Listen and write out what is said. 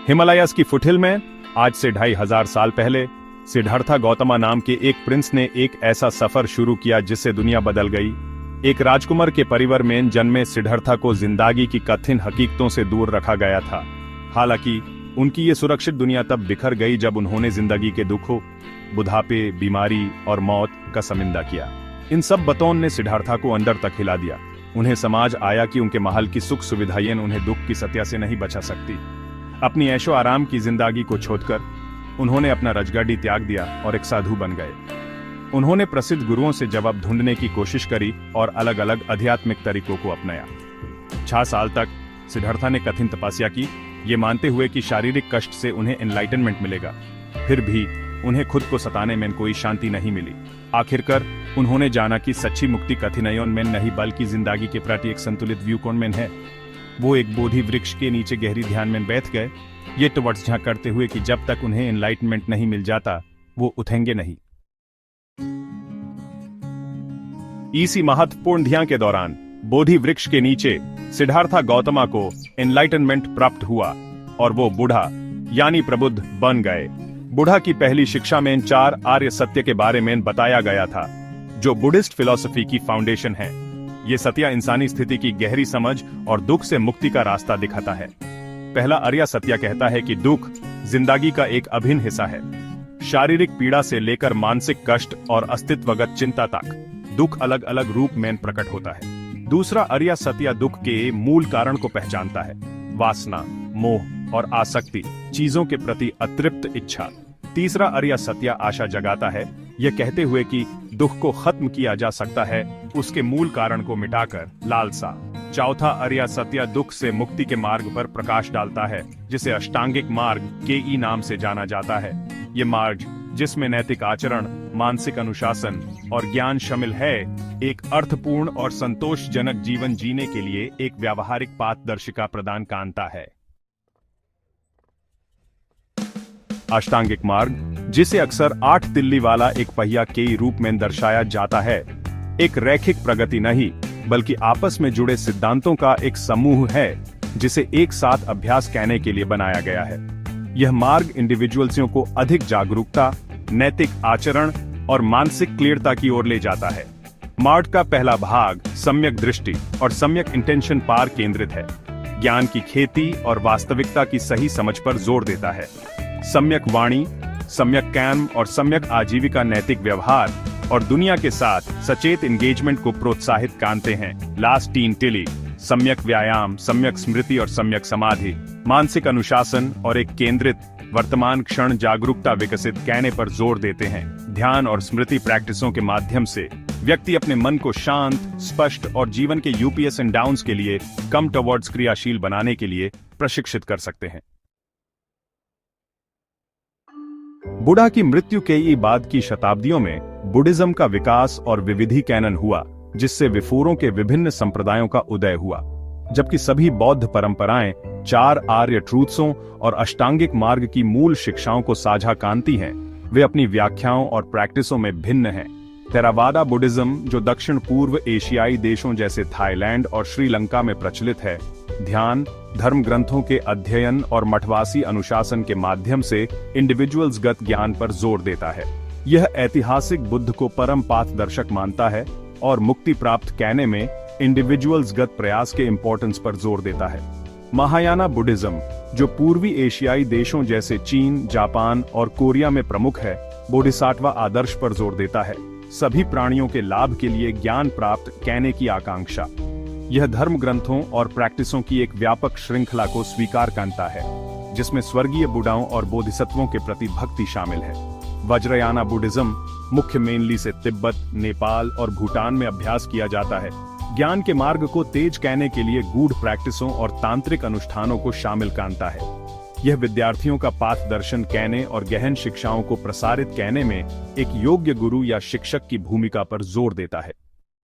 Himalayas की foothill में आज से 2500 साल पहले सिद्धार्था गौतमा नाम के एक प्रिंस ने एक ऐसा सफर शुरू किया जिससे दुनिया बदल गई। एक राजकुमार के परिवार में जन्मे सिद्धार्था को जिंदगी की कठिन हकीकतों से दूर रखा गया था। हालांकि उनकी ये सुरक्षित दुनिया तब बिखर गई जब उन्होंने जिंदगी के दुखों, बुढ़ापे, बीमारी और मौत का सामना किया। इन सब बातों ने सिद्धार्था को अंदर तक हिला दिया। उन्हें समझ आया कि उनके महल की सुख सुविधाएं उन्हें दुख की सत्या से नहीं बचा सकती। अपनी ऐशो आराम की जिंदगी को छोड़कर उन्होंने अपना रजगाड़ी त्याग दिया और एक साधु बन गए। उन्होंने प्रसिद्ध गुरुओं से जवाब ढूंढने की कोशिश करी और अलग अलग आध्यात्मिक तरीकों को अपनाया। 6 साल तक सिद्धार्था ने कठिन तपस्या की, ये मानते हुए कि शारीरिक कष्ट से उन्हें एनलाइटनमेंट मिलेगा। फिर भी उन्हें खुद को सताने में कोई शांति नहीं मिली। आखिरकार उन्होंने जाना कि सच्ची मुक्ति कठिनाइयों में नहीं बल्कि जिंदगी के प्रति एक संतुलित व्यू में है। वो एक बोधि वृक्ष के नीचे गहरी ध्यान में बैठ गए, ये तवज्जो करते हुए कि जब तक उन्हें एनलाइटमेंट नहीं मिल जाता वो उठेंगे नहीं। इसी महत्वपूर्ण ध्यान के दौरान बोधि वृक्ष के नीचे सिद्धार्था गौतमा को एनलाइटनमेंट प्राप्त हुआ और वो बूढ़ा यानी प्रबुद्ध बन गए। बुढ़ा की पहली शिक्षा में 4 आर्य सत्य के बारे में बताया गया था, जो बुद्धिस्ट फिलॉसफी की फाउंडेशन है। ये सत्य इंसानी स्थिति की गहरी समझ और दुख से मुक्ति का रास्ता दिखाता है। पहला आर्य सत्य कहता है कि दुख जिंदगी का एक अभिन्न हिस्सा है। शारीरिक पीड़ा से लेकर मानसिक कष्ट और अस्तित्वगत चिंता तक दुख अलग अलग रूप में प्रकट होता है। दूसरा आर्य सत्य दुख के मूल कारण को पहचानता है, वासना, मोह और आसक्ति, चीजों के प्रति अतृप्त इच्छा। तीसरा आर्य सत्य आशा जगाता है, यह कहते हुए कि दुख को खत्म किया जा सकता है उसके मूल कारण को मिटाकर, लालसा। चौथा आर्य सत्य दुख से मुक्ति के मार्ग पर प्रकाश डालता है, जिसे अष्टांगिक मार्ग के नाम से जाना जाता है। ये मार्ग, जिसमें नैतिक आचरण, मानसिक अनुशासन और ज्ञान शामिल है, एक अर्थपूर्ण और संतोषजनक जीवन जीने के लिए एक व्यावहारिक पारदर्शिता प्रदान करता है। अष्टांगिक मार्ग, जिसे अक्सर 8 तिल्ली वाला एक पहिया के रूप में दर्शाया जाता है, एक रैखिक प्रगति नहीं बल्कि आपस में जुड़े सिद्धांतों का एक समूह है जिसे एक साथ अभ्यास करने के लिए बनाया गया है। यह मार्ग इंडिविजुअल्स को अधिक जागरूकता, नैतिक आचरण और मानसिक क्लियरता की ओर ले जाता है। मार्ग का पहला भाग सम्यक दृष्टि और सम्यक इंटेंशन पर केंद्रित है। ज्ञान की खेती और वास्तविकता की सही समझ पर जोर देता है। सम्यक वाणी, सम्यक कर्म और सम्यक आजीविका नैतिक व्यवहार और दुनिया के साथ सचेत एंगेजमेंट को प्रोत्साहित करते हैं। लास्ट 3 टिली, सम्यक व्यायाम, सम्यक स्मृति और सम्यक समाधि, मानसिक अनुशासन और एक केंद्रित वर्तमान क्षण जागरूकता विकसित करने पर जोर देते हैं। ध्यान और स्मृति प्रैक्टिसों के माध्यम से व्यक्ति अपने मन को शांत, स्पष्ट और जीवन के यूपीएस एंड डाउन्स के लिए कम टवर्ड्स क्रियाशील बनाने के लिए प्रशिक्षित कर सकते हैं। बुद्धा की मृत्यु के बाद की शताब्दियों में बुद्धिज्म का विकास और विविधीकरण हुआ, जिससे विफुरों के विभिन्न संप्रदायों का उदय हुआ। जबकि सभी बौद्ध परंपराएं 4 आर्य ट्रूथ्सों और अष्टांगिक मार्ग की मूल शिक्षाओं को साझा करती हैं, वे अपनी व्याख्याओं और प्रैक्टिसों में भिन्न हैं। थेरावादा बुद्धिज्म, जो दक्षिण पूर्व एशियाई देशों जैसे थाईलैंड और श्रीलंका में प्रचलित है, ध्यान, धर्म ग्रंथों के अध्ययन और मठवासी अनुशासन के माध्यम से इंडिविजुअल्स गत ज्ञान पर जोर देता है। यह ऐतिहासिक बुद्ध को परम पाथदर्शक मानता है और मुक्ति प्राप्त करने में इंडिविजुअल्स गत प्रयास के इंपॉर्टेंस पर जोर देता है। महायाना बुद्धिज्म, जो पूर्वी एशियाई देशों जैसे चीन, जापान और कोरिया में प्रमुख है, बोधिसत्व आदर्श पर जोर देता है, सभी प्राणियों के लाभ के लिए ज्ञान प्राप्त करने की आकांक्षा। यह धर्म ग्रंथों और प्रैक्टिसों की एक व्यापक श्रृंखला को स्वीकार करता है, जिसमें स्वर्गीय बुद्धाओं और बोधिसत्वों के प्रति भक्ति शामिल है। वज्रयाना बुद्धिज्म मुख्य मेनली से तिब्बत, नेपाल और भूटान में अभ्यास किया जाता है। ज्ञान के मार्ग को तेज करने के लिए गूढ़ प्रैक्टिसों और तांत्रिक अनुष्ठानों को शामिल करता है। यह विद्यार्थियों का पाथ दर्शन करने और गहन शिक्षाओं को प्रसारित करने में एक योग्य गुरु या शिक्षक की भूमिका पर जोर देता है।